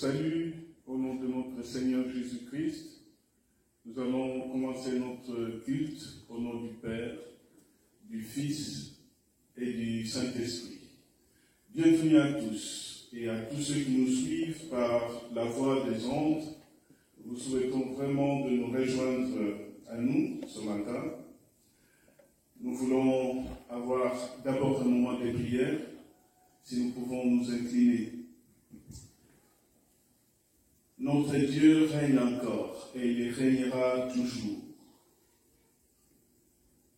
salue au nom de notre Seigneur Jésus-Christ. Nous allons commencer notre culte au nom du Père, du Fils et du Saint-Esprit. Bienvenue à tous et à tous ceux qui nous suivent par la voie des ondes. Nous souhaitons vraiment de nous rejoindre à nous ce matin. Nous voulons avoir d'abord un moment de prière, si nous pouvons nous incliner. Notre Dieu règne encore et il régnera toujours.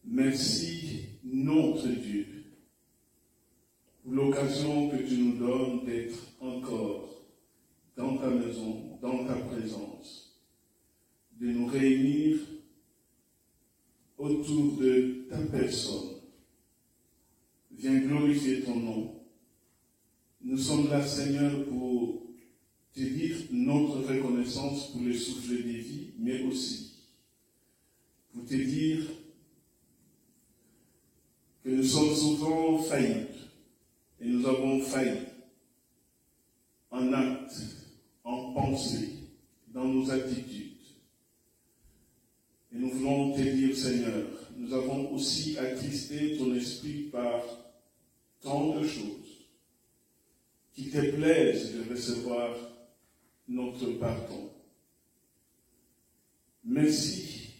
Merci, notre Dieu, pour l'occasion que tu nous donnes d'être encore dans ta maison, dans ta présence, de nous réunir autour de ta personne. Viens glorifier ton nom. Nous sommes là, Seigneur, pour te dire notre reconnaissance pour le souffle des vies, mais aussi pour te dire que nous sommes souvent faillibles et nous avons failli en acte, en pensée, dans nos attitudes. Et nous voulons te dire, Seigneur, nous avons aussi attristé ton esprit par tant de choses qui te plaisent de recevoir notre pardon. Merci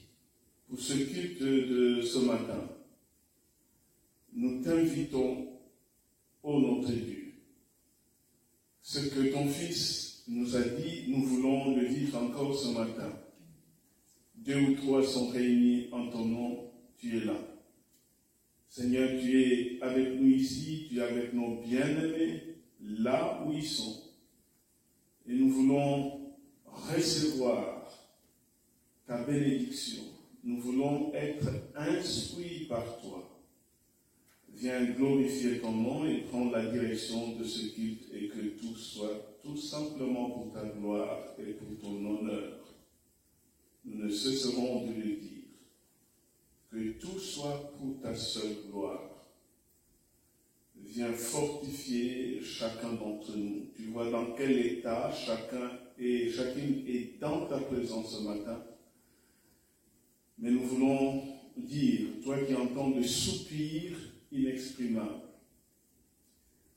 pour ce culte de ce matin. Nous t'invitons, ô notre Dieu. Ce que ton Fils nous a dit, nous voulons le vivre encore ce matin. 2 ou 3 sont réunis en ton nom, tu es là. Seigneur, tu es avec nous ici, tu es avec nos bien-aimés, là où ils sont. Et nous voulons recevoir ta bénédiction. Nous voulons être instruits par toi. Viens glorifier ton nom et prendre la direction de ce culte et que tout soit tout simplement pour ta gloire et pour ton honneur. Nous ne cesserons de le dire. Que tout soit pour ta seule gloire. Viens fortifier chacun d'entre nous. Tu vois dans quel état chacun et chacune est dans ta présence ce matin. Mais nous voulons dire, toi qui entends le soupir inexprimable,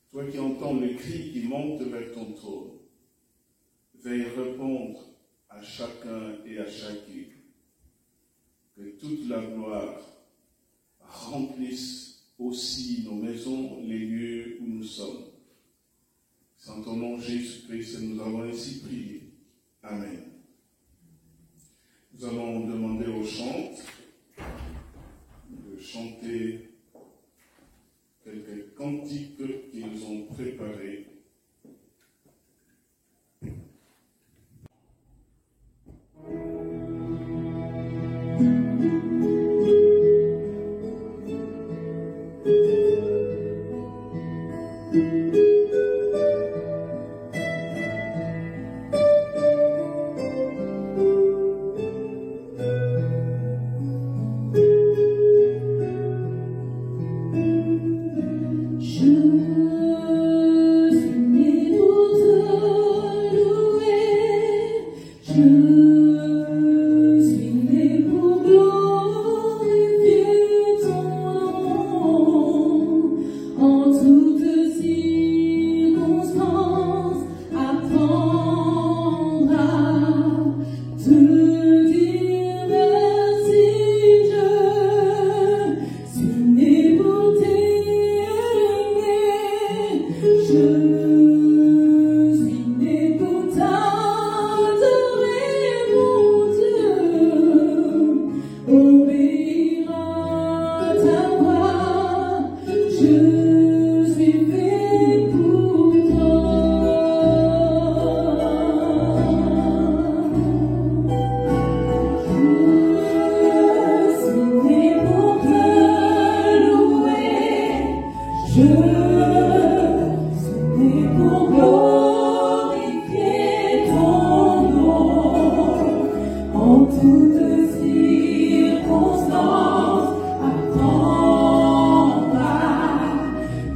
toi qui entends le cri qui monte vers ton trône, veuille répondre à chacun et à chacune. Que toute la gloire remplisse aussi nos maisons, les lieux où nous sommes. C'est en ton nom Jésus-Christ que nous avons ainsi prié. Amen. Nous allons demander aux chantes de chanter quelques cantiques qu'ils ont préparés.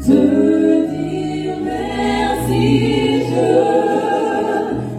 Te dire merci, je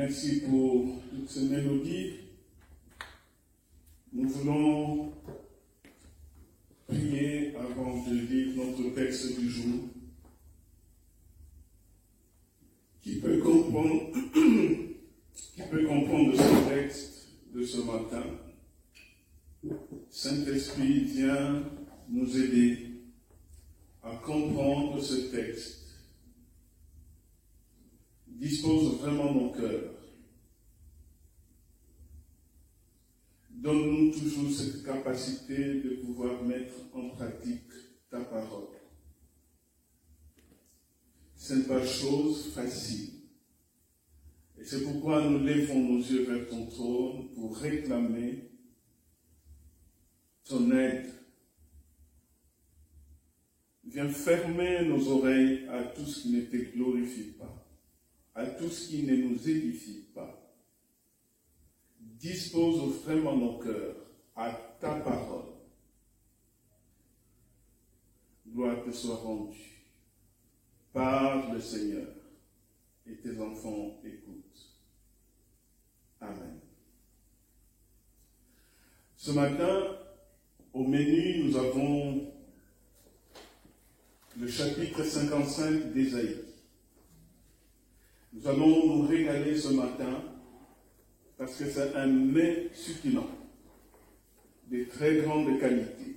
Merci pour toutes ces mélodies. Nous voulons prier avant de lire notre texte du jour. comprendre, ce texte de ce matin. Saint-Esprit, viens nous aider à comprendre ce texte. Dispose vraiment nos cœurs. Donne-nous toujours cette capacité de pouvoir mettre en pratique ta parole. Ce n'est pas chose facile. Et c'est pourquoi nous levons nos yeux vers ton trône pour réclamer ton aide. Viens fermer nos oreilles à tout ce qui ne te glorifie pas, à tout ce qui ne nous édifie pas. Dispose vraiment nos cœurs à ta parole. Gloire te soit rendue. Parle, Seigneur, et tes enfants écoutent. Amen. Ce matin, au menu, nous avons le chapitre 55 d'Ésaïe. Nous allons nous régaler ce matin parce que c'est un mets succulent de très grande qualité.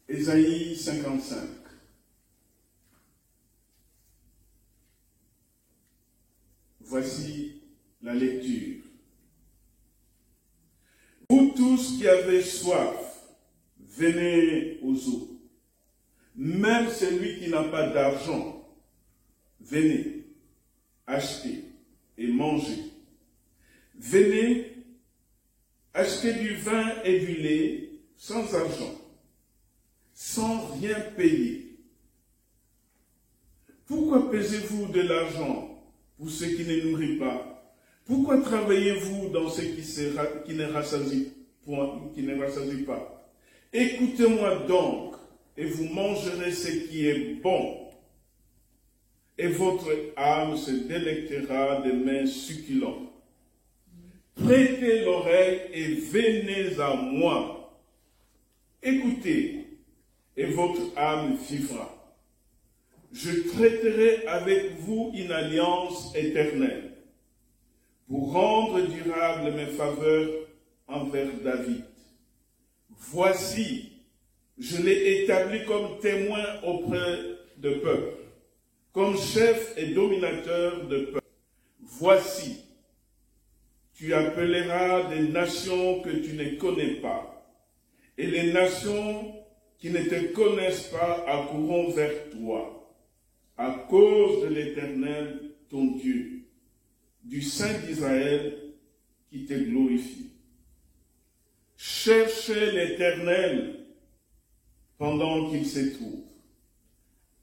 Ésaïe 55. Voici la lecture. Vous tous qui avez soif, venez aux eaux. Même celui qui n'a pas d'argent, venez, achetez et mangez. Venez, achetez du vin et du lait sans argent, sans rien payer. Pourquoi pesez-vous de l'argent pour ce qui ne nourrit pas? Pourquoi travaillez-vous dans ce qui ne rassasie pas? Écoutez-moi donc, et vous mangerez ce qui est bon, et votre âme se délectera des mets succulents. Prêtez l'oreille et venez à moi. Écoutez, et votre âme vivra. Je traiterai avec vous une alliance éternelle, pour rendre durable mes faveurs envers David. Voici, je l'ai établi comme témoin auprès de peuple, comme chef et dominateur de peuple. Voici, tu appelleras des nations que tu ne connais pas, et les nations qui ne te connaissent pas accourront vers toi, à cause de l'Éternel, ton Dieu, du Saint d'Israël qui te glorifie. Cherchez l'Éternel pendant qu'il se trouve.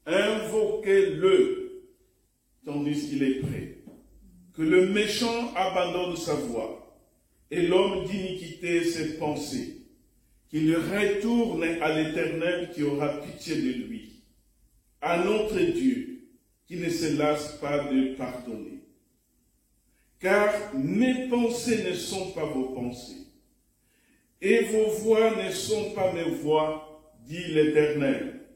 Invoquez-le tandis qu'il est prêt. Que le méchant abandonne sa voie et l'homme d'iniquité ses pensées. Qu'il retourne à l'Éternel qui aura pitié de lui. À notre Dieu qui ne se lasse pas de pardonner. Car mes pensées ne sont pas vos pensées, et vos voix ne sont pas mes voix, dit l'Éternel.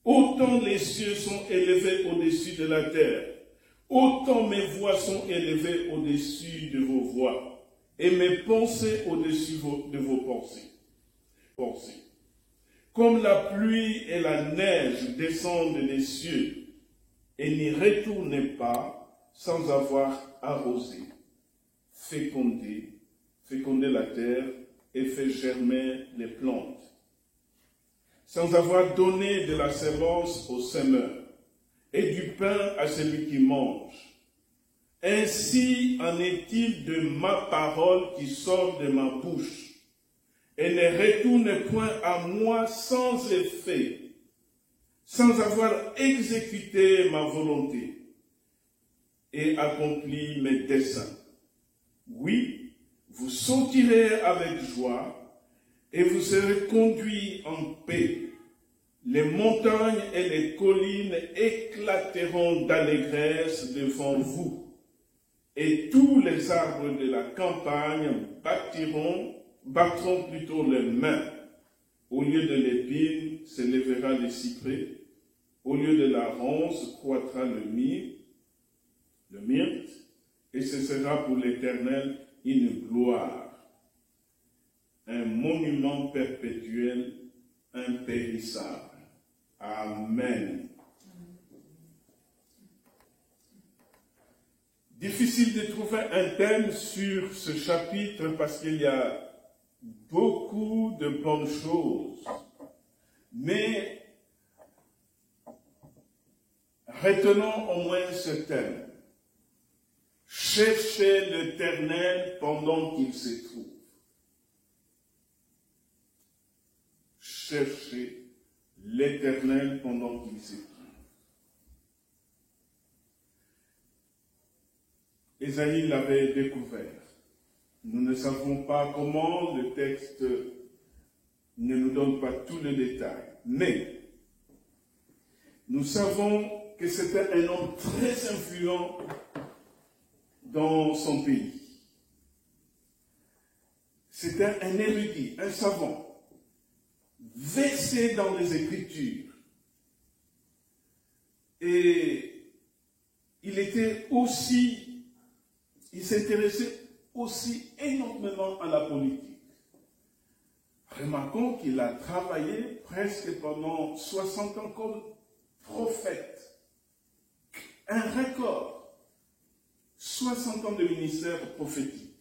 Autant les cieux sont élevés au-dessus de la terre, autant mes voix sont élevées au-dessus de vos voix, et mes pensées au-dessus de vos pensées. Comme la pluie et la neige descendent des cieux, et n'y retournent pas, sans avoir arrosé, fécondé la terre et fait germer les plantes, sans avoir donné de la semence au semeur et du pain à celui qui mange. Ainsi en est-il de ma parole qui sort de ma bouche et ne retourne point à moi sans effet, sans avoir exécuté ma volonté et accompli mes desseins. Oui, vous sortirez avec joie et vous serez conduits en paix. Les montagnes et les collines éclateront d'allégresse devant vous, et tous les arbres de la campagne battront plutôt les mains. Au lieu de l'épine s'élèvera le cyprès, Au lieu de la ronce croîtra le myrte, et ce sera pour l'Éternel une gloire, un monument perpétuel, impérissable. Amen. Difficile de trouver un thème sur ce chapitre parce qu'il y a beaucoup de bonnes choses. Mais retenons au moins ce thème. Cherchez l'Éternel pendant qu'il se trouve. Cherchez l'Éternel pendant qu'il se trouve. Ésaïe l'avait découvert. Nous ne savons pas comment, le texte ne nous donne pas tous les détails. Mais nous savons que c'était un homme très influent dans son pays. C'était un érudit, un savant, versé dans les Écritures. Et il s'intéressait aussi énormément à la politique. Remarquons qu'il a travaillé presque pendant 60 ans comme prophète. Un record. 60 ans de ministère prophétique.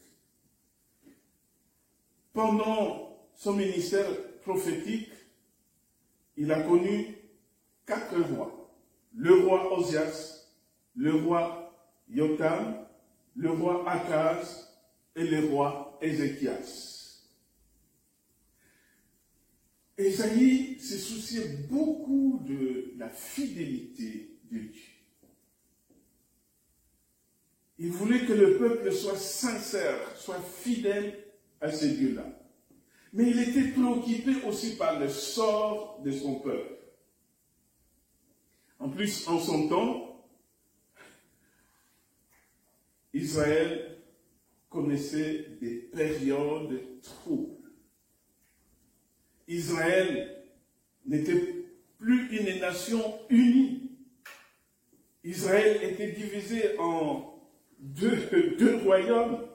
Pendant son ministère prophétique, il a connu 4 rois. Le roi Osias, le roi Jotham, le roi Akaz et le roi Ézéchias. Ésaïe se souciait beaucoup de la fidélité de Dieu. Il voulait que le peuple soit sincère, soit fidèle à ce Dieu-là. Mais il était préoccupé aussi par le sort de son peuple. En plus, en son temps, Israël connaissait des périodes troubles. Israël n'était plus une nation unie. Israël était divisé en deux royaumes.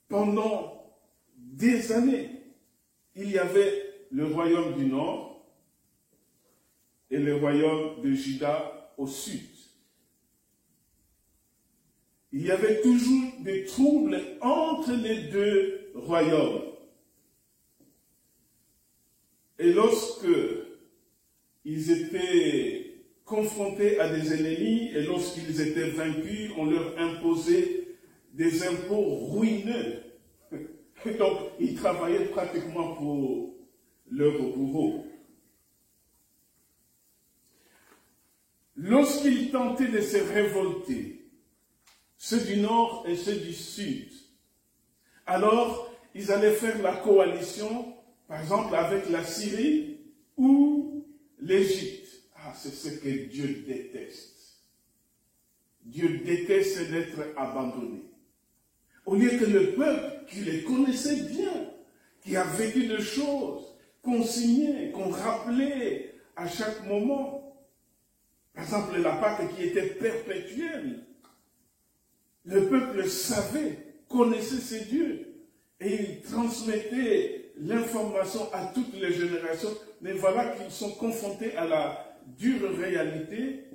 Pendant des années, il y avait le royaume du nord et le royaume de Juda au sud. Il y avait toujours des troubles entre les deux royaumes. Et lorsque ils étaient confrontés à des ennemis et lorsqu'ils étaient vaincus, on leur imposait des impôts ruineux. Donc, ils travaillaient pratiquement pour leur bourreau. Lorsqu'ils tentaient de se révolter, ceux du nord et ceux du sud, alors ils allaient faire la coalition, par exemple avec la Syrie ou l'Égypte. Ah, c'est ce que Dieu déteste. Dieu déteste d'être abandonné. Au lieu que le peuple qui les connaissait bien, qui a vécu des choses, qu'on signait, qu'on rappelait à chaque moment. Par exemple, la Pâque qui était perpétuelle. Le peuple savait, connaissait ses dieux. Et il transmettait l'information à toutes les générations. Mais voilà qu'ils sont confrontés à la dure réalité.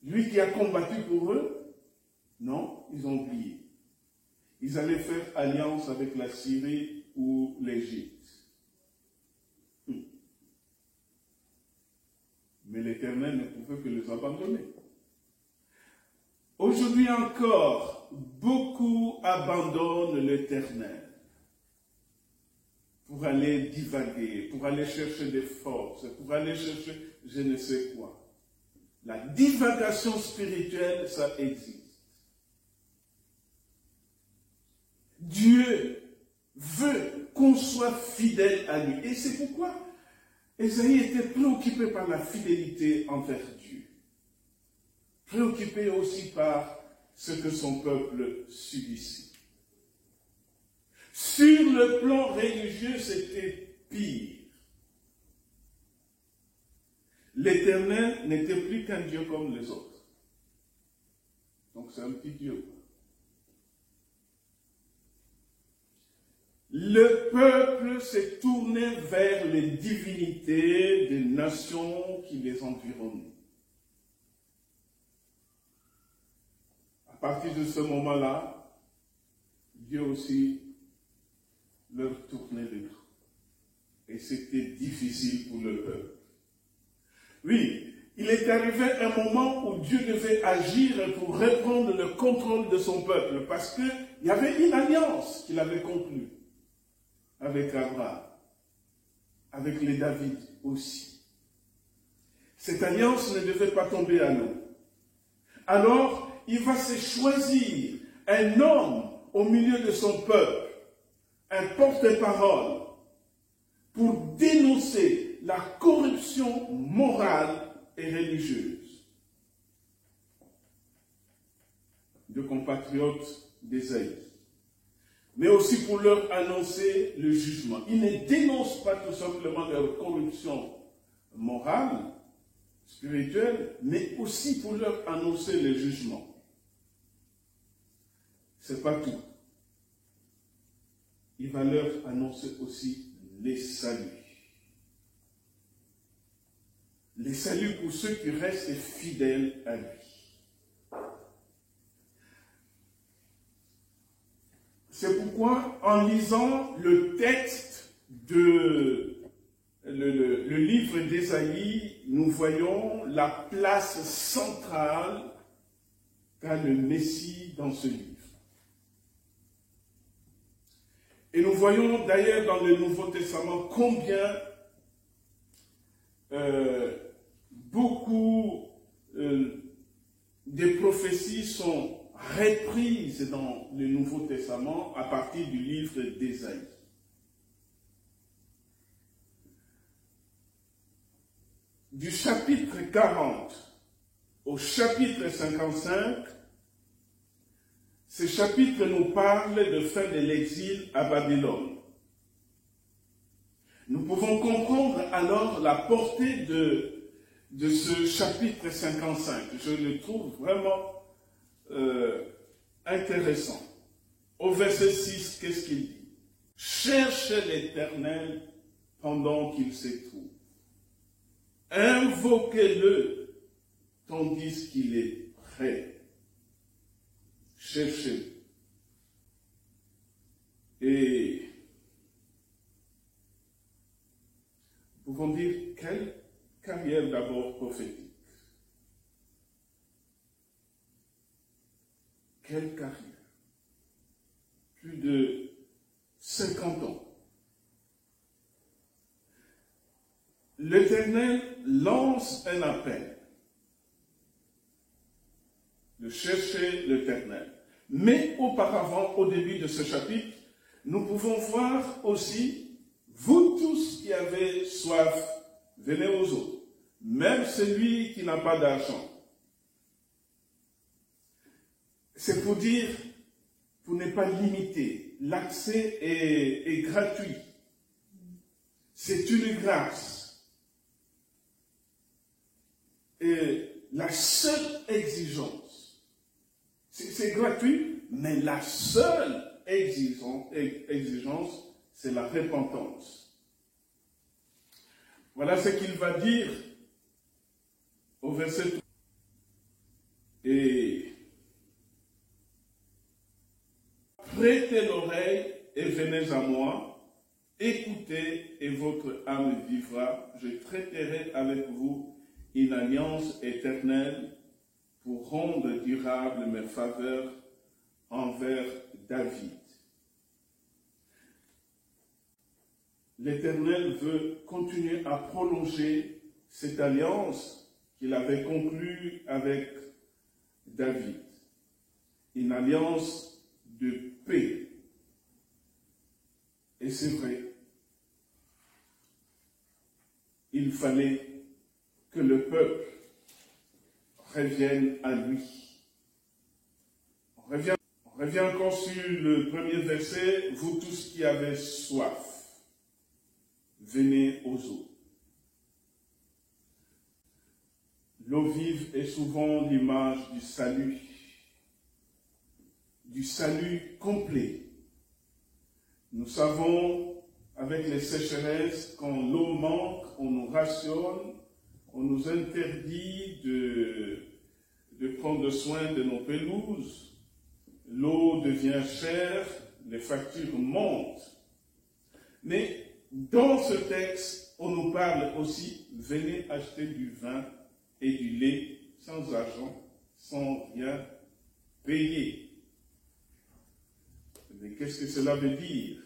Lui qui a combattu pour eux, non, ils ont oublié. Ils allaient faire alliance avec la Syrie ou l'Égypte. Mais l'Éternel ne pouvait que les abandonner. Aujourd'hui encore, beaucoup abandonnent l'Éternel pour aller divaguer, pour aller chercher des forces, pour aller chercher je ne sais quoi. La divagation spirituelle, ça existe. Dieu veut qu'on soit fidèle à lui. Et c'est pourquoi Ésaïe était préoccupé par la fidélité envers Dieu. Préoccupé aussi par ce que son peuple subissait. Sur le plan religieux, c'était pire. l'Éternel n'était plus qu'un Dieu comme les autres. Donc c'est un petit Dieu. Le peuple s'est tourné vers les divinités des nations qui les environnent. À partir de ce moment-là, Dieu aussi leur tournait le dos. Et c'était difficile pour le peuple. Oui, il est arrivé un moment où Dieu devait agir pour reprendre le contrôle de son peuple, parce qu'il y avait une alliance qu'il avait conclue avec Abraham, avec les David aussi. Cette alliance ne devait pas tomber à l'eau. Alors, il va se choisir un homme au milieu de son peuple, un porte-parole, pour dénoncer la corruption morale et religieuse de compatriotes d'Ésaïe, mais aussi pour leur annoncer le jugement. Il ne dénonce pas tout simplement leur corruption morale, spirituelle, mais aussi pour leur annoncer le jugement. C'est pas tout. Il va leur annoncer aussi les saluts. Les saluts pour ceux qui restent fidèles à lui. C'est pourquoi, en lisant le texte de le livre d'Ésaïe, nous voyons la place centrale qu'a le Messie dans ce livre. Et nous voyons d'ailleurs dans le Nouveau Testament combien beaucoup des prophéties sont reprises dans le Nouveau Testament à partir du livre d'Ésaïe. Du chapitre 40 au chapitre 55, ce chapitre nous parle de fin de l'exil à Babylone. Nous pouvons comprendre alors la portée de ce chapitre 55. Je le trouve vraiment intéressant. Au verset 6, qu'est-ce qu'il dit? Cherchez l'Éternel pendant qu'il se trouve. Invoquez-le tandis qu'il est prêt. Cherchez. Et nous pouvons dire quelle carrière d'abord prophétique. Quelle carrière. Plus de 50 ans. L'Éternel lance un appel de chercher l'Éternel. Mais auparavant, au début de ce chapitre, nous pouvons voir aussi, vous tous qui avez soif, venez aux eaux, même celui qui n'a pas d'argent. C'est pour dire, pour ne pas limiter, l'accès est gratuit. C'est une grâce. Et la seule exigence, c'est gratuit, mais la seule exigence, c'est la repentance. Voilà ce qu'il va dire au verset 3. Et prêtez l'oreille et venez à moi, écoutez et votre âme vivra, je traiterai avec vous une alliance éternelle pour rendre durable mes faveurs envers David. L'Éternel veut continuer à prolonger cette alliance qu'il avait conclue avec David. Une alliance de paix. Et c'est vrai, il fallait que le peuple revienne à lui. On revient encore sur le premier verset. Vous tous qui avez soif, venez aux eaux. L'eau vive est souvent l'image du salut complet. Nous savons, avec les sécheresses, quand l'eau manque, on nous rationne, on nous interdit de prendre soin de nos pelouses. L'eau devient chère, les factures montent. Mais dans ce texte, on nous parle aussi, venez acheter du vin et du lait sans argent, sans rien payer. Mais qu'est-ce que cela veut dire?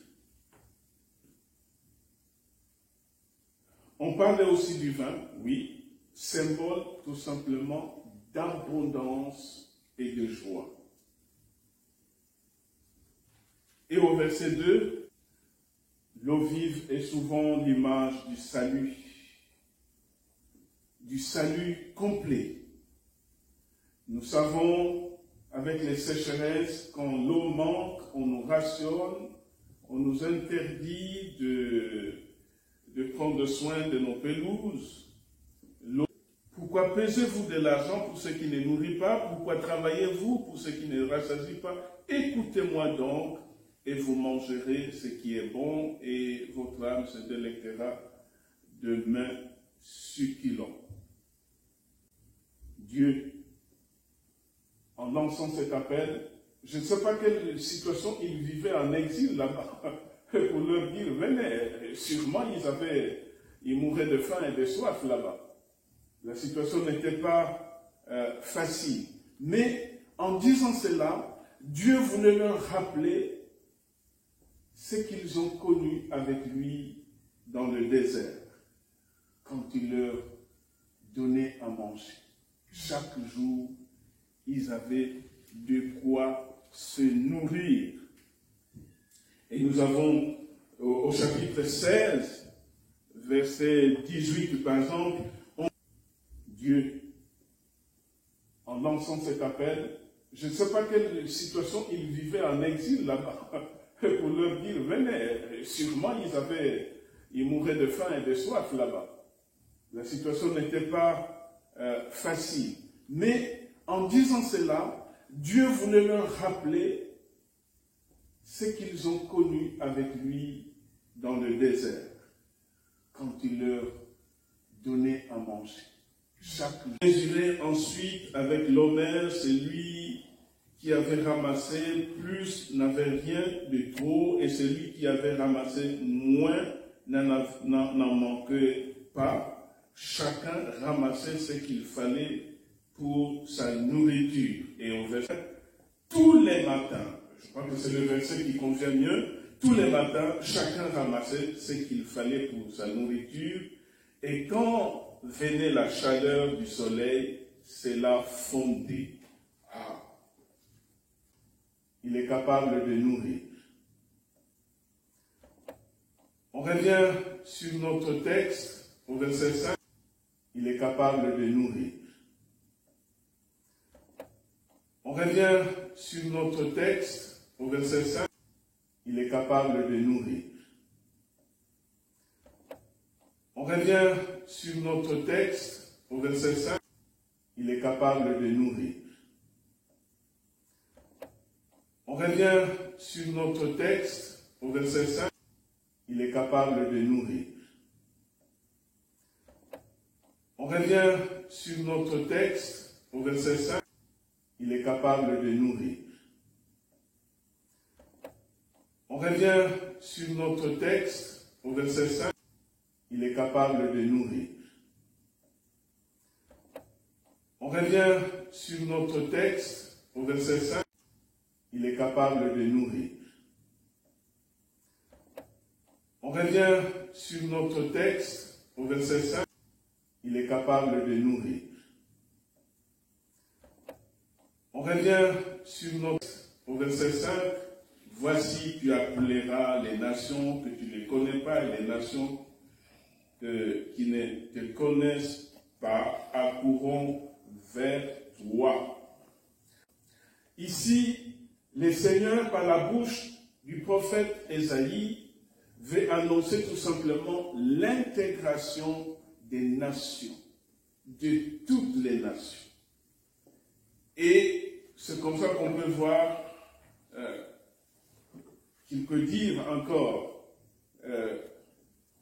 On parlait aussi du vin, oui, symbole tout simplement d'abondance et de joie. Et au verset 2, l'eau vive est souvent l'image du salut complet. Nous savons, avec les sécheresses, quand l'eau manque, on nous rationne, on nous interdit de prendre soin de nos pelouses. Pourquoi pesez-vous de l'argent pour ce qui ne nourrit pas? Pourquoi travaillez-vous pour ce qui ne rassasie pas? Écoutez-moi donc, et vous mangerez ce qui est bon, et votre âme se délectera de mets succulents. Dieu, en lançant cet appel, je ne sais pas quelle situation ils vivaient en exil là-bas, pour leur dire, venez, sûrement ils mouraient de faim et de soif là-bas. La situation n'était pas facile. Mais en disant cela, Dieu voulait leur rappeler ce qu'ils ont connu avec lui dans le désert, quand il leur donnait à manger. Chaque jour, ils avaient de quoi se nourrir. Et nous avons au chapitre 16, verset 18 par exemple, Dieu, en lançant cet appel, je ne sais pas quelle situation ils vivaient en exil là-bas, pour leur dire, venez, sûrement ils mouraient de faim et de soif là-bas. La situation n'était pas facile. Mais en disant cela, Dieu voulait leur rappeler ce qu'ils ont connu avec lui dans le désert, quand il leur donnait à manger. Chaque mesuré ensuite avec l'honneur, celui qui avait ramassé plus n'avait rien de trop, et celui qui avait ramassé moins n'en manquait pas. Chacun ramassait ce qu'il fallait pour sa nourriture. Et au verset, tous les matins, je crois que c'est le verset qui convient mieux, tous les matins, chacun ramassait ce qu'il fallait pour sa nourriture, et quand venait la chaleur du soleil, cela fondait. Ah. Il est capable de nourrir. On revient sur notre texte, au verset 5. Il est capable de nourrir. On revient sur notre texte, au verset 5. Il est capable de nourrir. On revient sur notre texte, au verset 5. Il est capable de nourrir. On revient sur notre texte, au verset 5. Il est capable de nourrir. On revient sur notre texte, au verset 5. Il est capable de nourrir. On revient sur notre texte, au verset 5. Il est capable de nourrir. On revient sur notre texte, au verset 5. Il est capable de nourrir. On revient sur notre texte, au verset 5. Il est capable de nourrir. On revient sur notre texte, au verset 5. Voici, tu appelleras les nations que tu ne connais pas, et les nations qui ne te connaissent pas accourront vers toi. Ici, le Seigneur, par la bouche du prophète Ésaïe, veut annoncer tout simplement l'intégration des nations. de toutes les nations. Et c'est comme ça qu'on peut voir qu'il peut dire encore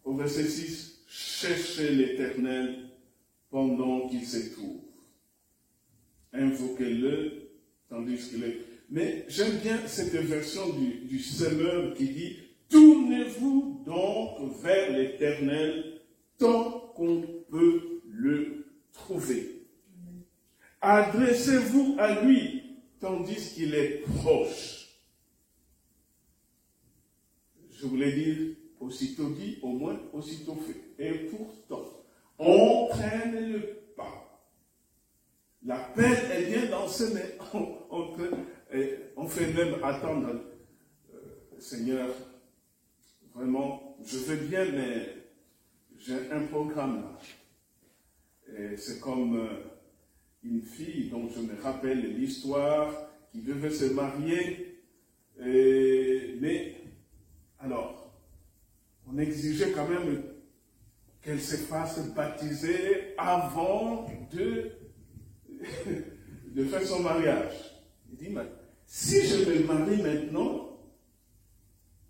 au verset 6, « Cherchez l'Éternel pendant qu'il se trouve. Invoquez-le tandis qu'il est. » Mais j'aime bien cette version du Semeur qui dit « Tournez-vous donc vers l'Éternel tant qu'on peut le trouver. Adressez-vous à lui tandis qu'il est proche. » Je voulais dire, aussitôt dit, au moins aussitôt fait. Et pourtant, on traîne le pas. L'appel est bien lancé, mais on fait même attendre. Seigneur, vraiment, je veux bien, mais j'ai un programme là. Et c'est comme une fille dont je me rappelle l'histoire, qui devait se marier, mais alors, on exigeait quand même qu'elle se fasse baptiser avant de faire son mariage. Il dit, mais si je me marie maintenant,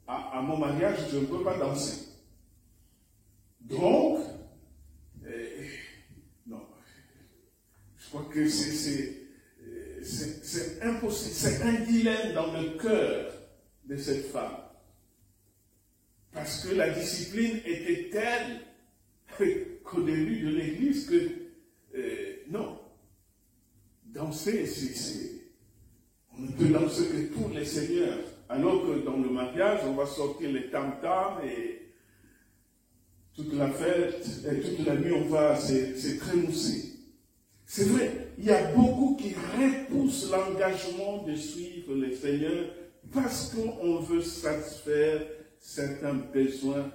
à mon mariage, je ne peux pas danser. Donc, non, je crois que c'est impossible, c'est un dilemme dans le cœur de cette femme. Parce que la discipline était telle qu'au début de l'Église que, non, danser, on ne peut danser que pour les seigneurs. Alors que dans le mariage, on va sortir les tam-tams et toute la fête, et toute la nuit, on va se trémousser. C'est vrai, il y a beaucoup qui repoussent l'engagement de suivre les seigneurs parce qu'on veut satisfaire certains besoins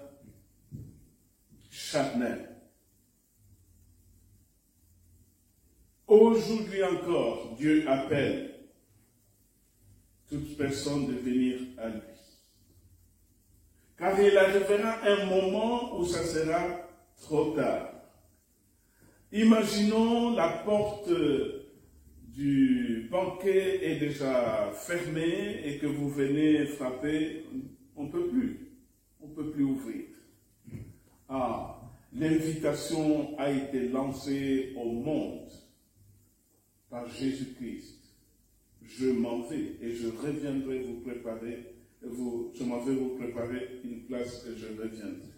charnels. Aujourd'hui encore, Dieu appelle toute personne de venir à lui. Car il arrivera un moment où ça sera trop tard. Imaginons la porte du banquet est déjà fermée et que vous venez frapper, on ne peut plus ouvrir. Ah, l'invitation a été lancée au monde par Jésus-Christ. Je m'en vais et je reviendrai vous préparer, je m'en vais vous préparer une place et je reviendrai.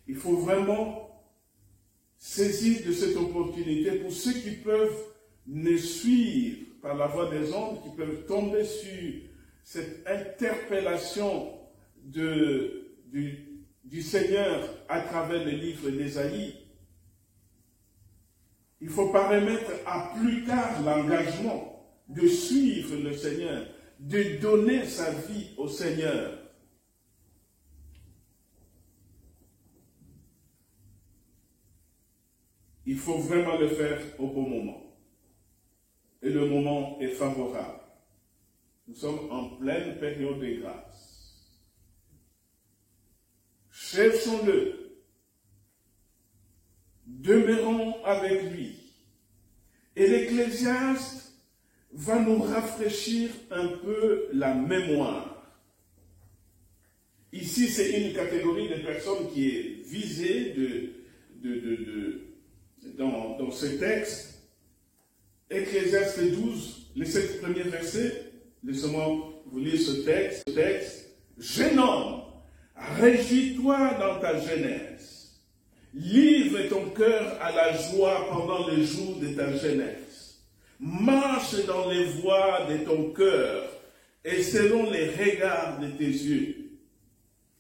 Il faut vraiment saisir de cette opportunité pour ceux qui peuvent nous suivre par la voie des ondes, qui peuvent tomber sur cette interpellation du Seigneur à travers le livre d'Ésaïe. Il ne faut pas remettre à plus tard l'engagement de suivre le Seigneur, de donner sa vie au Seigneur. Il faut vraiment le faire au bon moment. Et le moment est favorable. Nous sommes en pleine période de grâce. Cherchons-le. Demeurons avec lui. Et l'Ecclésiaste va nous rafraîchir un peu la mémoire. Ici, c'est une catégorie de personnes qui est visée dans ce texte. Ecclésiaste 12, les 7 premiers versets. Laissez-moi vous lire ce texte. Jeune homme, réjouis-toi dans ta jeunesse. Livre ton cœur à la joie pendant les jours de ta jeunesse. Marche dans les voies de ton cœur et selon les regards de tes yeux.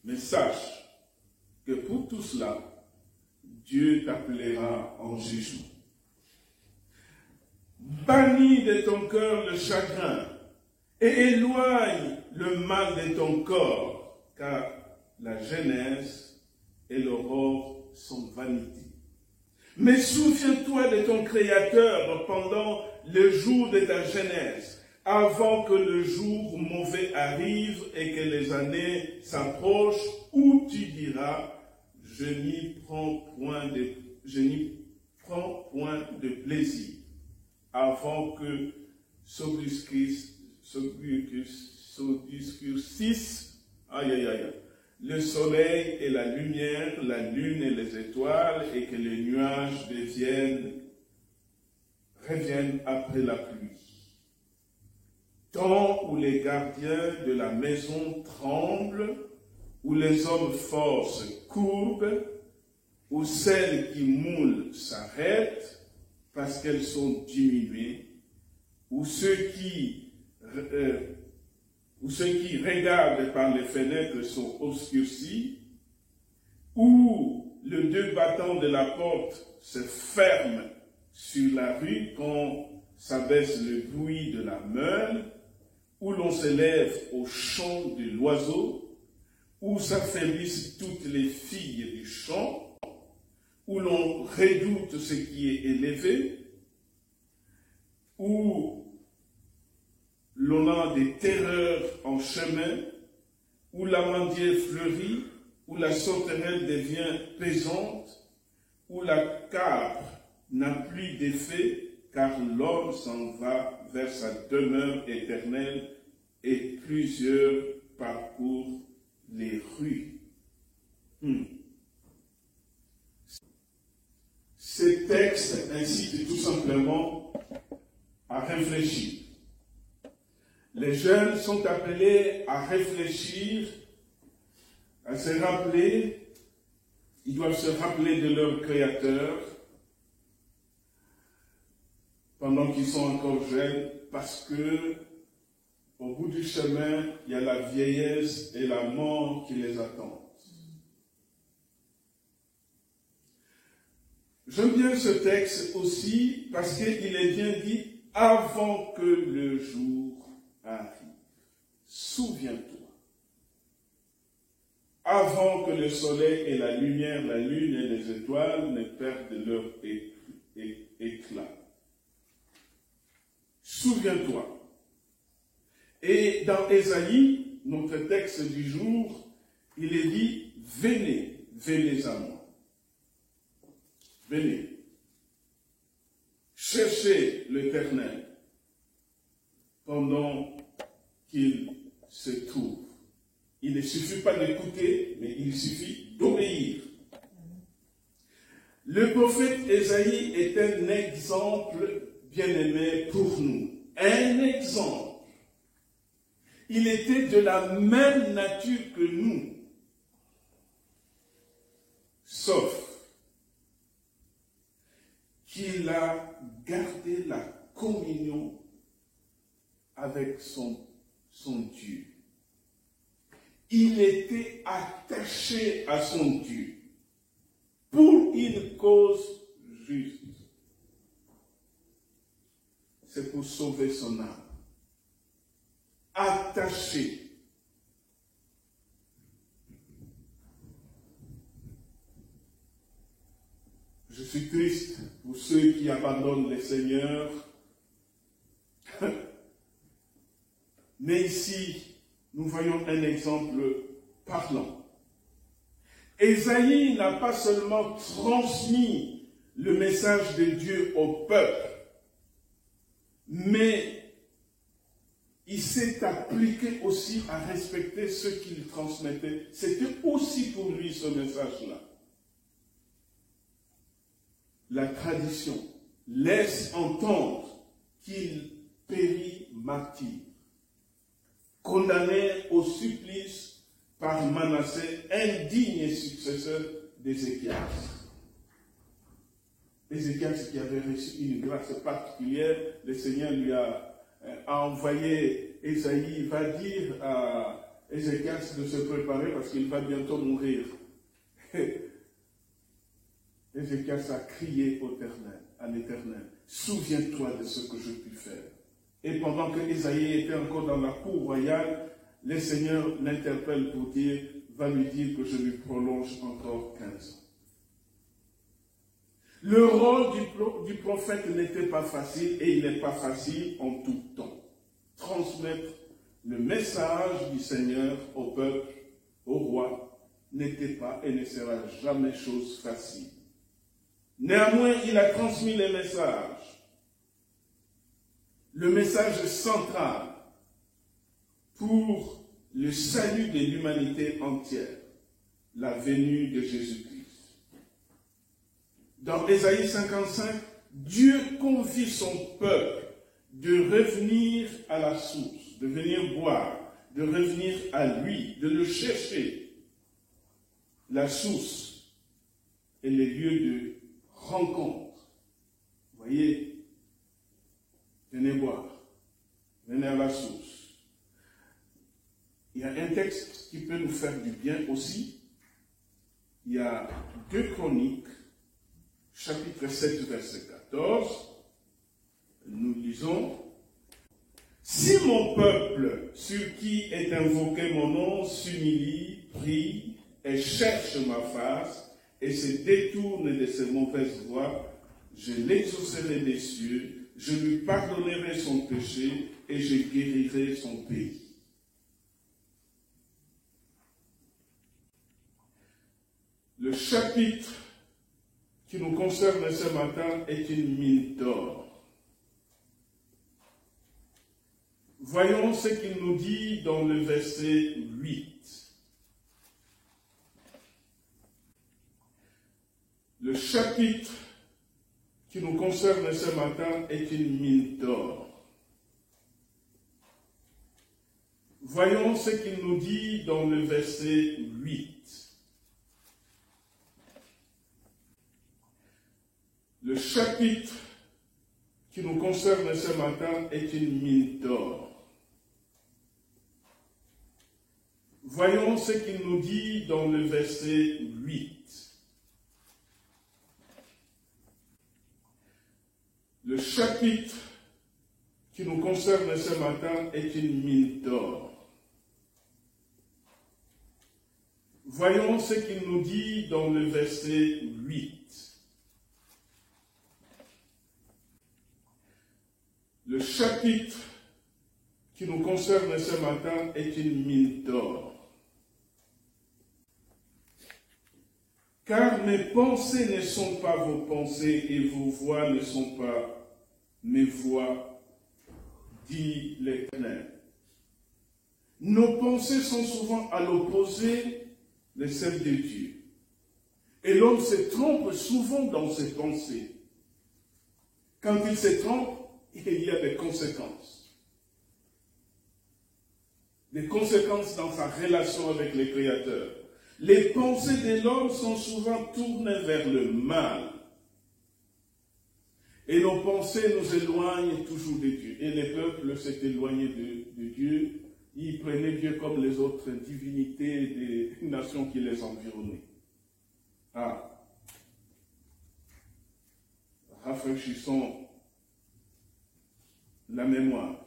Mais sache que pour tout cela, Dieu t'appellera en jugement. Bannis de ton cœur le chagrin et éloigne le mal de ton corps, car la jeunesse et l'aurore sont vanité. Mais souviens-toi de ton Créateur pendant le jour de ta jeunesse, avant que le jour mauvais arrive et que les années s'approchent, où tu diras, je n'y prends point de plaisir avant que s'obscurcisse, le soleil et la lumière, la lune et les étoiles, et que les nuages reviennent après la pluie. Temps où les gardiens de la maison tremblent, où les hommes forts se courbent, où celles qui moulent s'arrêtent parce qu'elles sont diminuées, où ceux qui regardent par les fenêtres sont obscurcis, où le deux battants de la porte se ferment sur la rue quand s'abaisse le bruit de la meule, où l'on s'élève au chant de l'oiseau, où s'affaiblissent toutes les filles du champ, où l'on redoute ce qui est élevé, où l'on a des terreurs en chemin, où l'amandier fleurit, où la sauterelle devient pesante, où la capre n'a plus d'effet, car l'homme s'en va vers sa demeure éternelle et plusieurs parcourent les rues. Ces textes incitent tout simplement à réfléchir. Les jeunes sont appelés à réfléchir, à se rappeler, ils doivent se rappeler de leur Créateur pendant qu'ils sont encore jeunes, parce que au bout du chemin, il y a la vieillesse et la mort qui les attendent. J'aime bien ce texte aussi parce qu'il est bien dit avant que le jour arrive. Souviens-toi. Avant que le soleil et la lumière, la lune et les étoiles ne perdent leur éclat. Souviens-toi. Et dans Ésaïe, notre texte du jour, il est dit, venez, venez à moi. Venez. Cherchez l'Éternel pendant qu'il se trouve. Il ne suffit pas d'écouter, mais il suffit d'obéir. Le prophète Ésaïe est un exemple bien-aimé pour nous. Un exemple. Il était de la même nature que nous, sauf qu'il a gardé la communion avec son Dieu. Il était attaché à son Dieu pour une cause juste. C'est pour sauver son âme. Attaché. Je suis triste pour ceux qui abandonnent le Seigneur. Mais ici, nous voyons un exemple parlant. Ésaïe n'a pas seulement transmis le message de Dieu au peuple, mais il s'est appliqué aussi à respecter ce qu'il transmettait. C'était aussi pour lui ce message-là. La tradition laisse entendre qu'il périt martyr, condamné au supplice par Manassé, indigne successeur d'Ézéchias. Ézéchias qui avait reçu une grâce particulière, le Seigneur lui a envoyé Ésaïe, il va dire à Ézéchias de se préparer parce qu'il va bientôt mourir. Ézéchias a crié à l'Éternel, souviens-toi de ce que je puis faire. Et pendant que Ésaïe était encore dans la cour royale, le Seigneur l'interpelle pour dire, va lui dire que je lui prolonge encore 15 ans. Le rôle du prophète n'était pas facile et il n'est pas facile en tout temps. Transmettre le message du Seigneur au peuple, au roi, n'était pas et ne sera jamais chose facile. Néanmoins, il a transmis les messages. Le message central pour le salut de l'humanité entière, la venue de Jésus-Christ. Dans Ésaïe 55, Dieu convie son peuple de revenir à la source, de venir boire, de revenir à lui, de le chercher. La source et les lieux de rencontre. Vous voyez, venez boire, venez à la source. Il y a un texte qui peut nous faire du bien aussi. Il y a 2 Chroniques, chapitre 7, verset 14. Nous lisons: si mon peuple, sur qui est invoqué mon nom, s'humilie, prie et cherche ma face et se détourne de ses mauvaises voies, je l'exaucerai des cieux, je lui pardonnerai son péché et je guérirai son pays. Le chapitre qui nous concerne ce matin est une mine d'or. Voyons ce qu'il nous dit dans le verset 8. Le chapitre qui nous concerne ce matin est une mine d'or. Voyons ce qu'il nous dit dans le verset 8. Le chapitre qui nous concerne ce matin est une mine d'or. Voyons ce qu'il nous dit dans le verset 8. Le chapitre qui nous concerne ce matin est une mine d'or. Voyons ce qu'il nous dit dans le verset 8. Le chapitre qui nous concerne ce matin est une mine d'or. Car mes pensées ne sont pas vos pensées et vos voix ne sont pas mes voix, dit l'Éternel. Nos pensées sont souvent à l'opposé de celles de Dieu. Et l'homme se trompe souvent dans ses pensées. Quand il se trompe, il y a des conséquences. Des conséquences dans sa relation avec le Créateur. Les pensées de l'homme sont souvent tournées vers le mal. Et nos pensées nous éloignent toujours de Dieu. Et les peuples s'est éloigné de Dieu. Ils prenaient Dieu comme les autres divinités des nations qui les environnaient. Rafraîchissons la mémoire.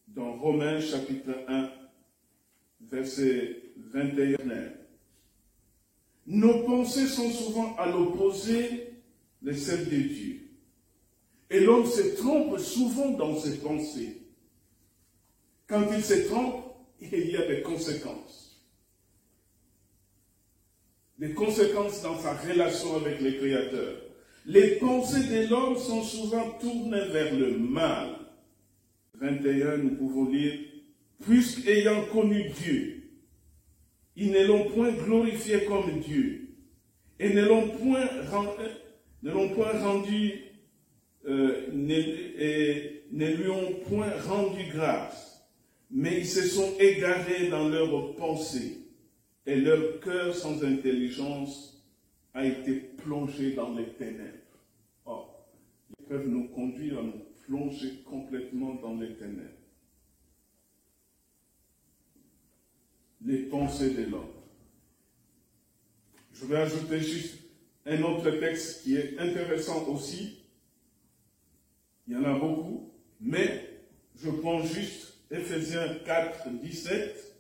Dans Romains chapitre 1, verset 21. Nos pensées sont souvent à l'opposé de celles de Dieu. Et l'homme se trompe souvent dans ses pensées. Quand il se trompe, il y a des conséquences. Des conséquences dans sa relation avec le Créateur. Les pensées de l'homme sont souvent tournées vers le mal. 21, nous pouvons lire: puisqu'ayant connu Dieu, ils ne l'ont point glorifié comme Dieu, et ne l'ont point rendu, ne lui ont point rendu grâce, mais ils se sont égarés dans leurs pensées, et leur cœur sans intelligence a été plongé dans les ténèbres. Or, ils peuvent nous conduire à nous plonger complètement dans les ténèbres. Les pensées de l'homme. Je vais ajouter juste un autre texte qui est intéressant aussi. Il y en a beaucoup, mais je prends juste Éphésiens 4, 17.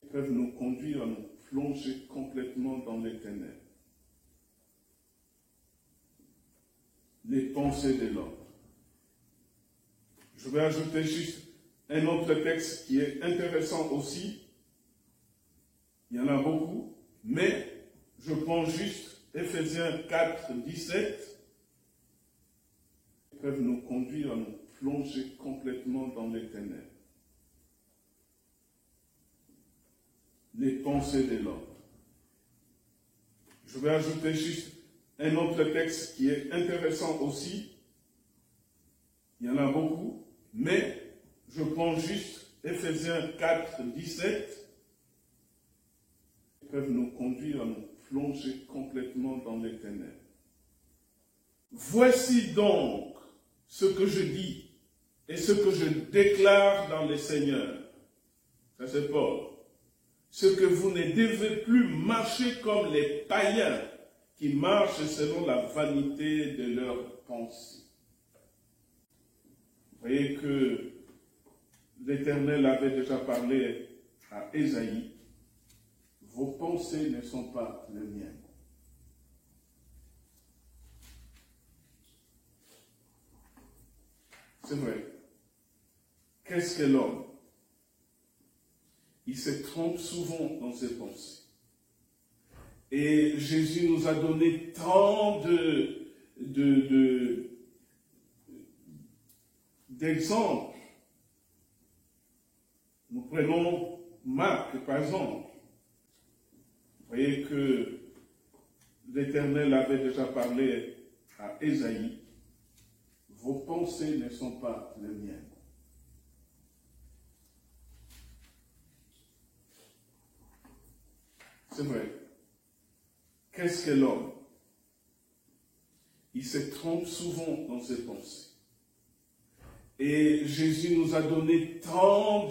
Ils peuvent nous conduire à nous plonger complètement dans les ténèbres. Les pensées de l'homme. Je vais ajouter juste un autre texte qui est intéressant aussi. Il y en a beaucoup, mais Je prends juste Ephésiens 4, 17, qui peuvent nous conduire à nous plonger complètement dans les ténèbres. Les pensées de l'homme. Je vais ajouter juste un autre texte qui est intéressant aussi. Il y en a beaucoup, mais je prends juste Ephésiens 4, 17, qui peuvent nous conduire à nous plonger complètement dans les ténèbres. Voici donc ce que je dis et ce que je déclare dans les Seigneurs. Ça c'est Paul. Ce que vous ne devez plus marcher comme les païens qui marchent selon la vanité de leurs pensées. Vous voyez que l'Éternel avait déjà parlé à Ésaïe. Vos pensées ne sont pas les miennes. C'est vrai. Qu'est-ce que l'homme? Il se trompe souvent dans ses pensées. Et Jésus nous a donné tant d'exemples. Nous prenons Marc, par exemple. Vous voyez que l'Éternel avait déjà parlé à Ésaïe. Vos pensées ne sont pas les miennes. C'est vrai. Qu'est-ce que l'homme? Il se trompe souvent dans ses pensées. Et Jésus nous a donné tant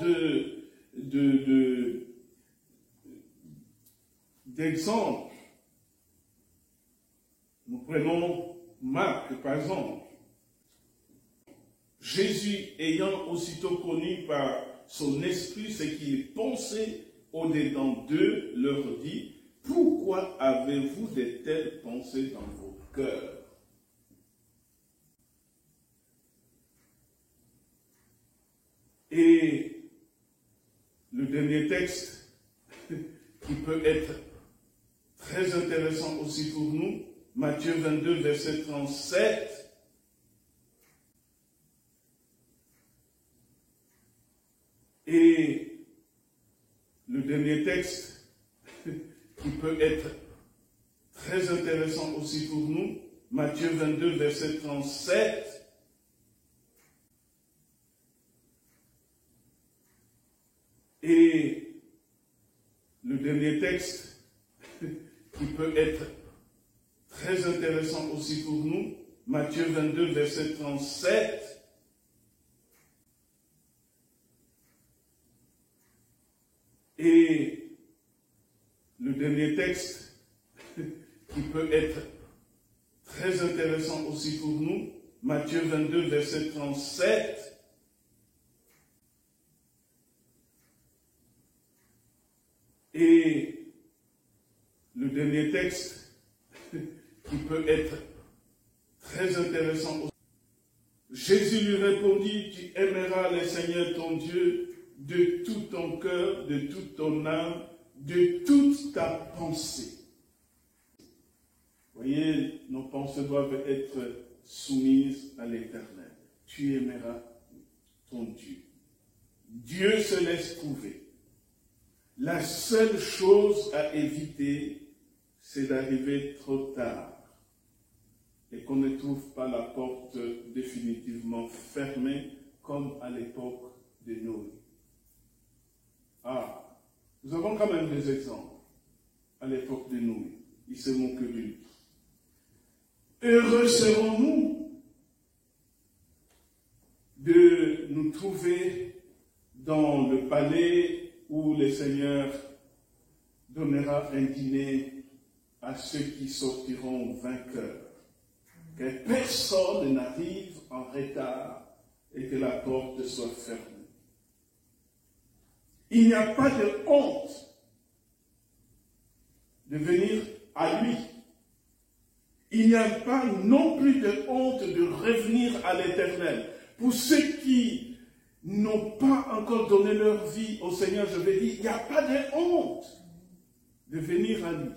d'exemples. Nous prenons Marc, par exemple. Jésus, ayant aussitôt connu par son esprit ce qu'il pensait au-dedans d'eux, leur dit, « Pourquoi avez-vous de telles pensées dans vos cœurs ?» Et le dernier texte, qui peut être très intéressant aussi pour nous, Matthieu 22, verset 37, et le dernier texte, qui peut être très intéressant aussi pour nous, Matthieu 22, verset 37, et le dernier texte, qui peut être très intéressant aussi pour nous, Matthieu 22, verset 37, et le dernier texte, qui peut être très intéressant aussi pour nous, Matthieu 22, verset 37, et le dernier texte, qui peut être très intéressant aussi. Jésus lui répondit, tu aimeras le Seigneur ton Dieu de tout ton cœur, de toute ton âme, de toute ta pensée. Vous voyez, nos pensées doivent être soumises à l'Éternel. Tu aimeras ton Dieu. Dieu se laisse trouver. La seule chose à éviter, c'est d'arriver trop tard et qu'on ne trouve pas la porte définitivement fermée comme à l'époque de Noé. Ah, nous avons quand même des exemples à l'époque de Noé. Il se moque de lui. Heureux serons-nous de nous trouver dans le palais où le Seigneur donnera un dîner à ceux qui sortiront vainqueurs. Que personne n'arrive en retard et que la porte soit fermée. Il n'y a pas de honte de venir à lui. Il n'y a pas non plus de honte de revenir à l'Éternel. Pour ceux qui n'ont pas encore donné leur vie au Seigneur, je vais dire, il n'y a pas de honte de venir à lui.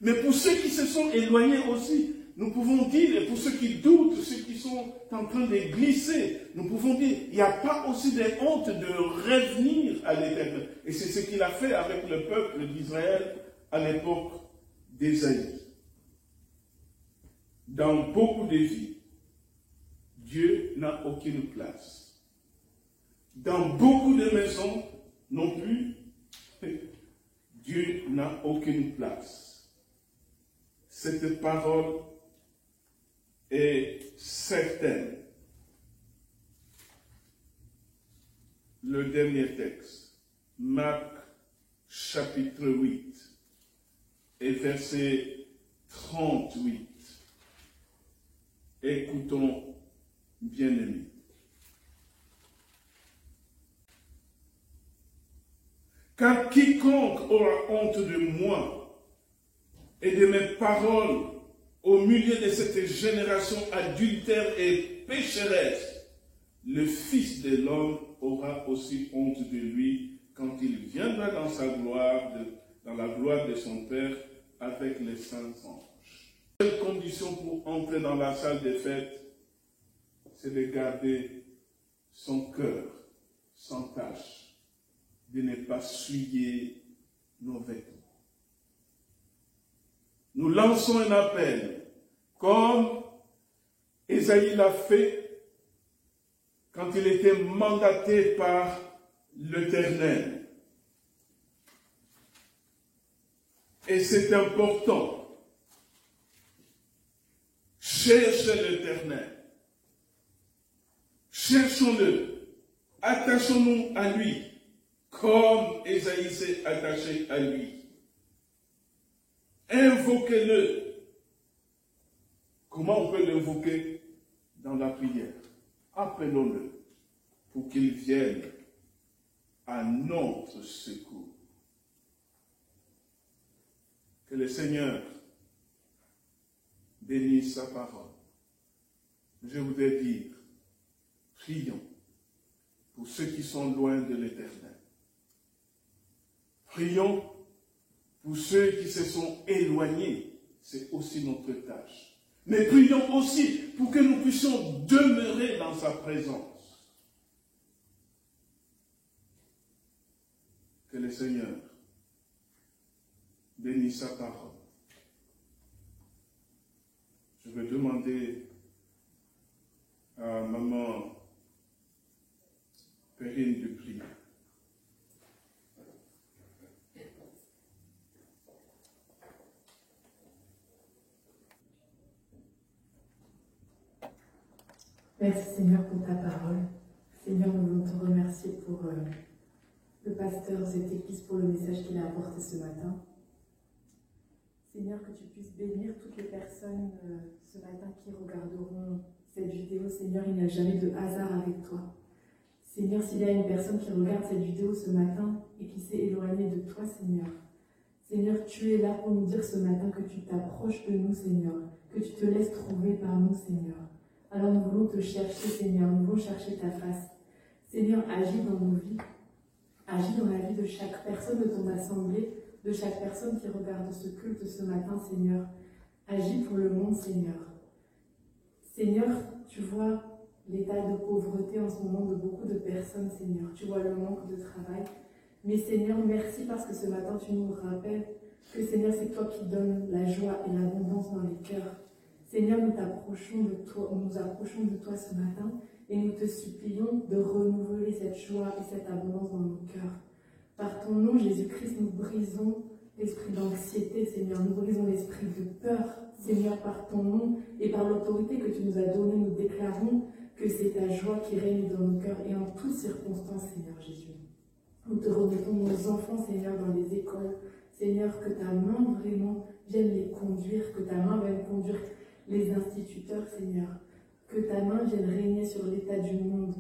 Mais pour ceux qui se sont éloignés aussi, nous pouvons dire, et pour ceux qui doutent, ceux qui sont en train de glisser, nous pouvons dire, il n'y a pas aussi de honte de revenir à l'Éternel. Et c'est ce qu'il a fait avec le peuple d'Israël à l'époque d'Ésaïe. Dans beaucoup de vies, Dieu n'a aucune place. Dans beaucoup de maisons, non plus, Dieu n'a aucune place. Cette parole est certaine. Le dernier texte, Marc chapitre 8 et verset 38. Écoutons, bien-aimés. Car quiconque aura honte de moi et de mes paroles au milieu de cette génération adultère et pécheresse, le Fils de l'homme aura aussi honte de lui quand il viendra dans sa gloire, dans la gloire de son Père avec les saints anges. La seule condition pour entrer dans la salle des fêtes, c'est de garder son cœur sans tache, de ne pas souiller nos vêtements. Nous lançons un appel, comme Ésaïe l'a fait quand il était mandaté par l'Éternel. Et c'est important. Cherchez l'Éternel. Cherchons-le. Attachons-nous à lui, comme Ésaïe s'est attaché à lui. Invoquez-le. Comment on peut l'invoquer? Dans la prière. Appelons-le pour qu'il vienne à notre secours. Que le Seigneur bénisse sa parole. Je voudrais dire, prions pour ceux qui sont loin de l'Éternel. Prions pour ceux qui se sont éloignés. C'est aussi notre tâche. Mais prions aussi pour que nous puissions demeurer dans sa présence. Que le Seigneur bénisse sa parole. Je vais demander à maman Perrine de prier. Merci Seigneur pour ta parole. Seigneur, nous voulons te remercier pour le pasteur de cette église, pour le message qu'il a apporté ce matin. Seigneur, que tu puisses bénir toutes les personnes ce matin qui regarderont cette vidéo. Seigneur, il n'y a jamais de hasard avec toi. Seigneur, s'il y a une personne qui regarde cette vidéo ce matin et qui s'est éloignée de toi, Seigneur, Seigneur, tu es là pour nous dire ce matin que tu t'approches de nous, Seigneur, que tu te laisses trouver par nous, Seigneur. Alors nous voulons te chercher, Seigneur, nous voulons chercher ta face. Seigneur, agis dans nos vies, agis dans la vie de chaque personne de ton assemblée, de chaque personne qui regarde ce culte ce matin, Seigneur. Agis pour le monde, Seigneur. Seigneur, tu vois l'état de pauvreté en ce moment de beaucoup de personnes, Seigneur. Tu vois le manque de travail. Mais Seigneur, merci parce que ce matin, tu nous rappelles que, Seigneur, c'est toi qui donnes la joie et l'abondance dans les cœurs. Seigneur, nous approchons de toi ce matin et nous te supplions de renouveler cette joie et cette abondance dans nos cœurs. Par ton nom, Jésus-Christ, nous brisons l'esprit d'anxiété, Seigneur. Nous brisons l'esprit de peur, Seigneur, par ton nom et par l'autorité que tu nous as donnée. Nous déclarons que c'est ta joie qui règne dans nos cœurs et en toutes circonstances, Seigneur Jésus. Nous te remettons nos enfants, Seigneur, dans les écoles. Seigneur, que ta main vraiment vienne les conduire, que ta main vienne conduire les instituteurs, Seigneur. Que ta main vienne régner sur l'état du monde.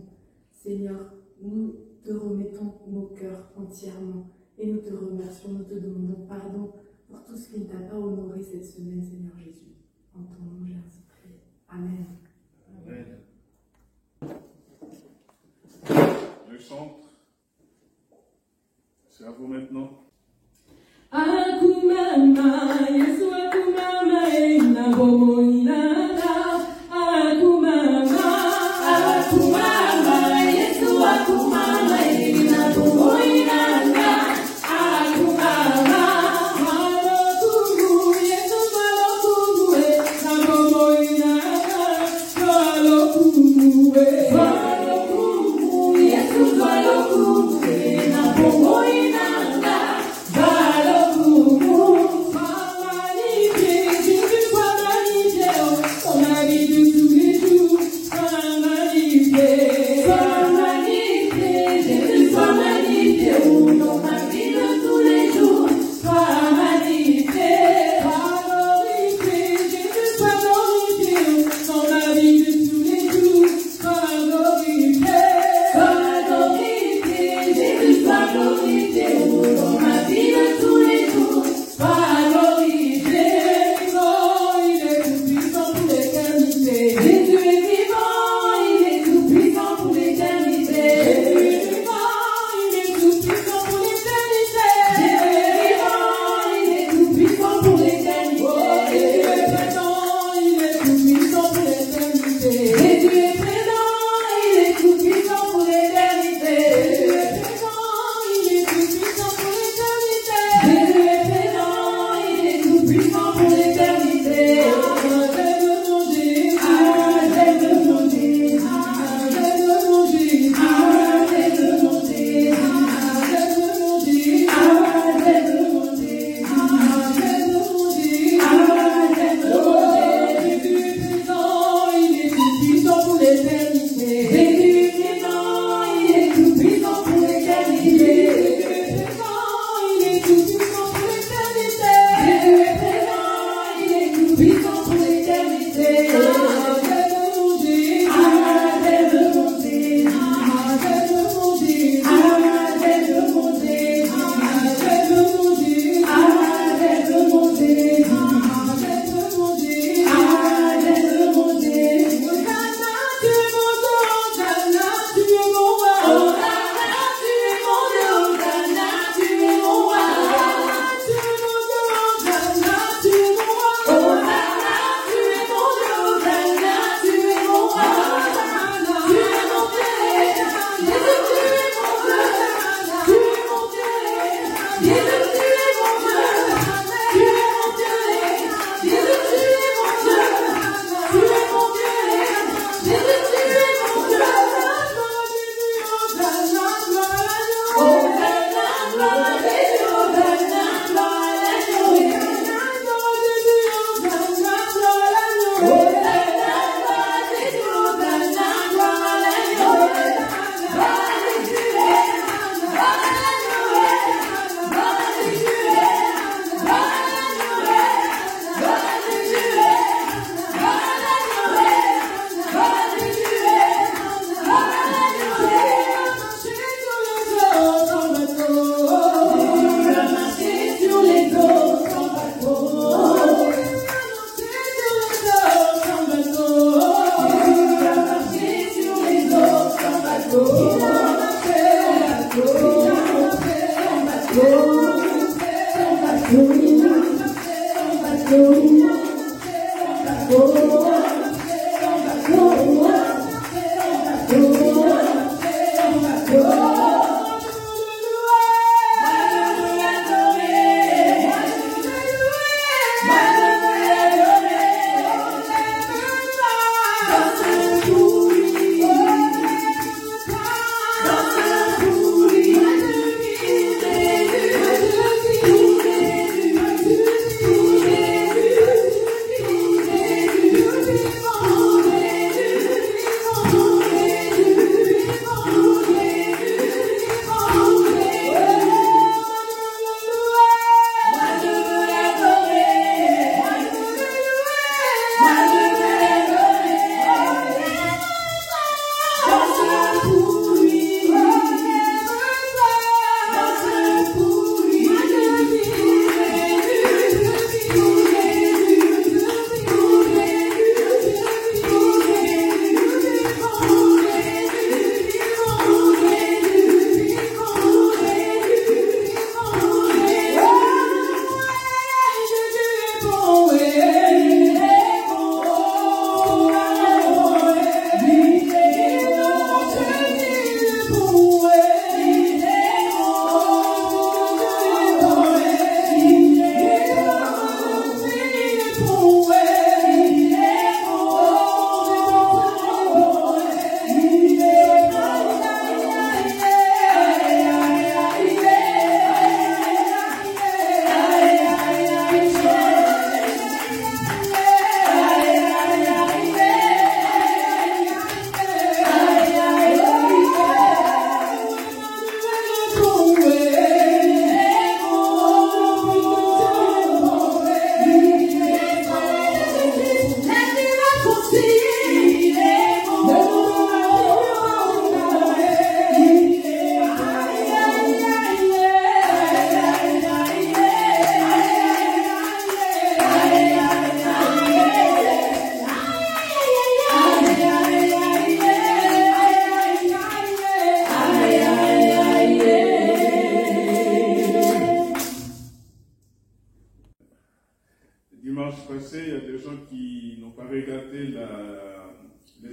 Seigneur, nous te remettons nos cœurs entièrement et nous te remercions, nous te demandons pardon pour tout ce qui ne t'a pas honoré cette semaine, Seigneur Jésus. En ton nom, j'ai ainsi prié. Amen. Amen. Le centre, c'est à vous maintenant. Akumana Yesu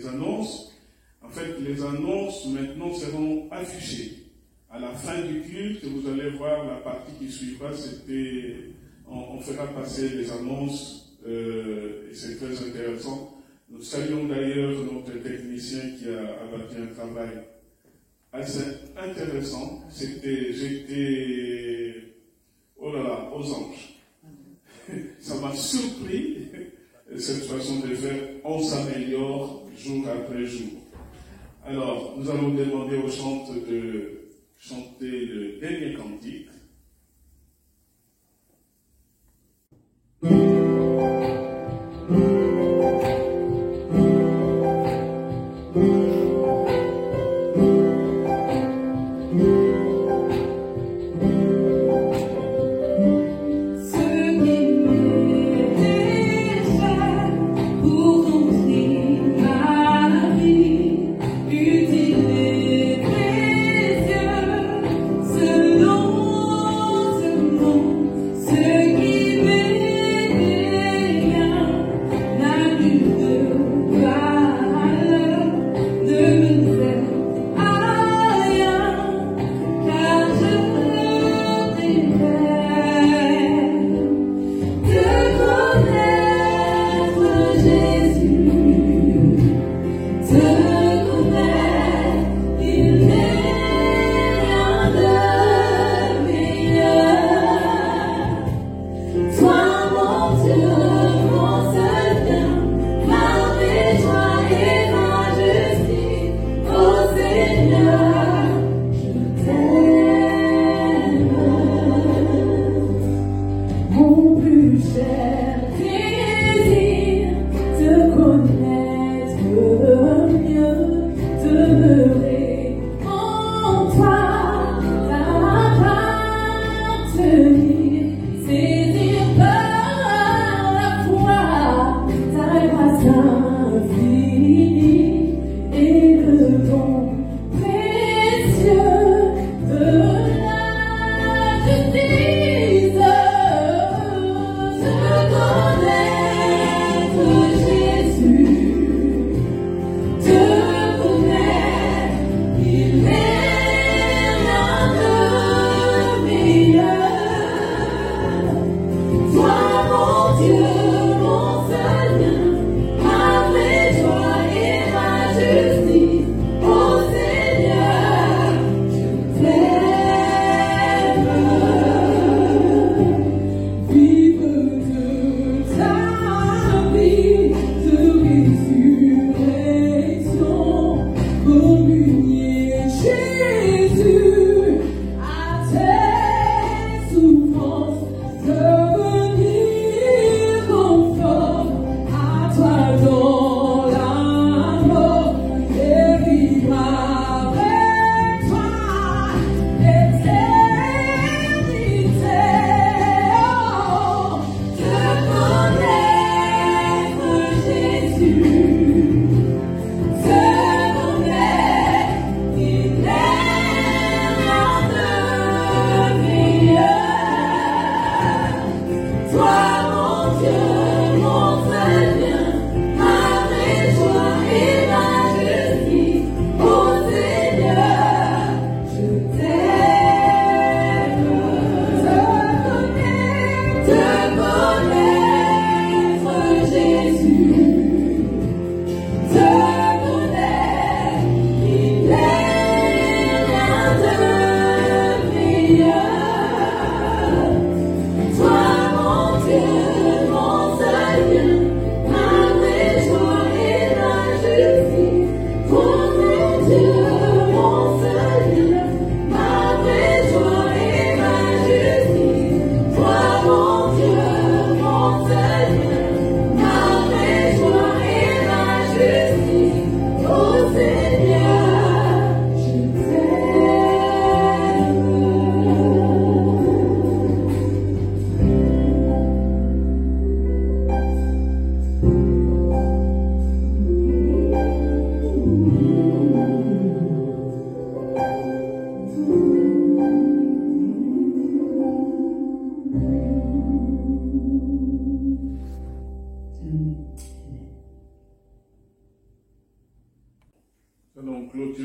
les annonces. En fait, les annonces maintenant seront affichées. À la fin du culte, vous allez voir la partie qui suivra, on fera passer les annonces, et c'est très intéressant. Nous saluons d'ailleurs notre technicien qui a abattu un travail assez intéressant. J'étais, oh là là, aux anges. Ça m'a surpris, cette façon de faire. On s'améliore jour après jour. Alors, nous allons demander aux chantes de chanter le dernier cantique. Selon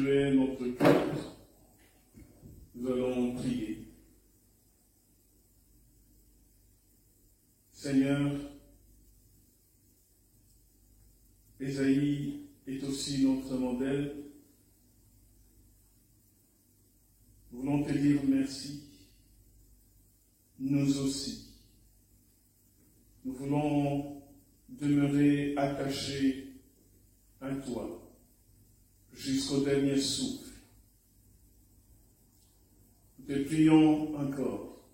continuer notre culte, nous allons prier. Seigneur, Ésaïe est aussi notre modèle. Nous voulons te dire merci. Nous aussi. Nous voulons demeurer attachés à toi jusqu'au dernier souffle. Nous te prions encore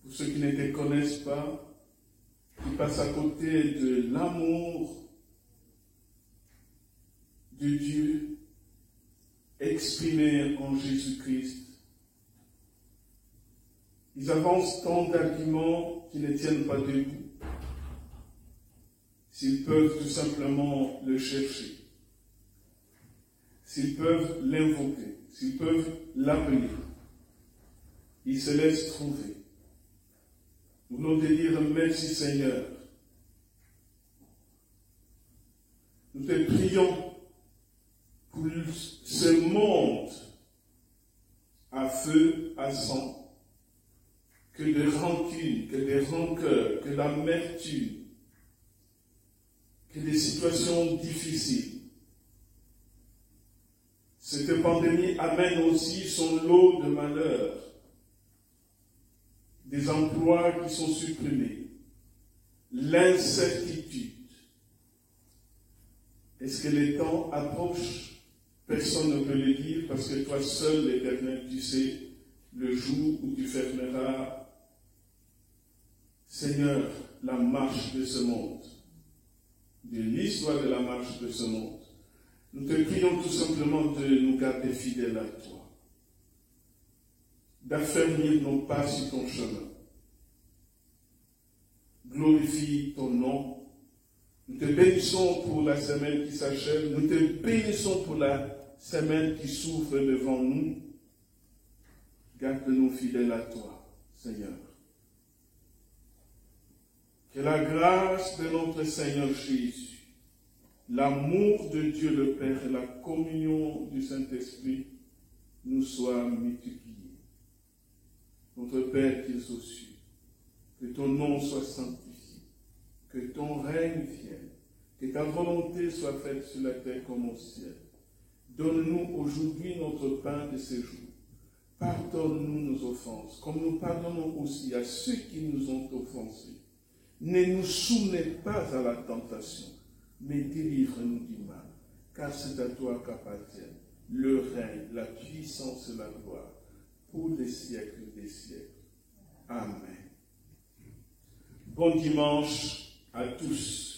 pour ceux qui ne te connaissent pas, qui passent à côté de l'amour de Dieu exprimé en Jésus-Christ. Ils avancent tant d'arguments qui ne tiennent pas debout. S'ils peuvent tout simplement le chercher, s'ils peuvent l'invoquer, s'ils peuvent l'appeler, ils se laissent trouver. Nous voulons te dire merci Seigneur. Nous te prions pour ce monde à feu, à sang, que de rancune, que de rancœur, que d'amertume, que des situations difficiles. Cette pandémie amène aussi son lot de malheurs, des emplois qui sont supprimés, l'incertitude. Est-ce que les temps approchent? Personne ne peut le dire parce que toi seul, l'Éternel, tu sais le jour où tu fermeras, Seigneur, la marche de ce monde, de l'histoire de la marche de ce monde. Nous te prions tout simplement de nous garder fidèles à toi, d'affermir nos pas sur ton chemin. Glorifie ton nom. Nous te bénissons pour la semaine qui s'achève. Nous te bénissons pour la semaine qui s'ouvre devant nous. Garde-nous fidèles à toi, Seigneur. Que la grâce de notre Seigneur Jésus, l'amour de Dieu le Père et la communion du Saint-Esprit nous soient multipliés. Notre Père qui es aux cieux, que ton nom soit sanctifié, que ton règne vienne, que ta volonté soit faite sur la terre comme au ciel. Donne-nous aujourd'hui notre pain de ce jour. Pardonne-nous nos offenses, comme nous pardonnons aussi à ceux qui nous ont offensés. Ne nous soumets pas à la tentation, mais délivre-nous du mal, car c'est à toi qu'appartiennent le règne, la puissance et la gloire, pour les siècles des siècles. Amen. Bon dimanche à tous.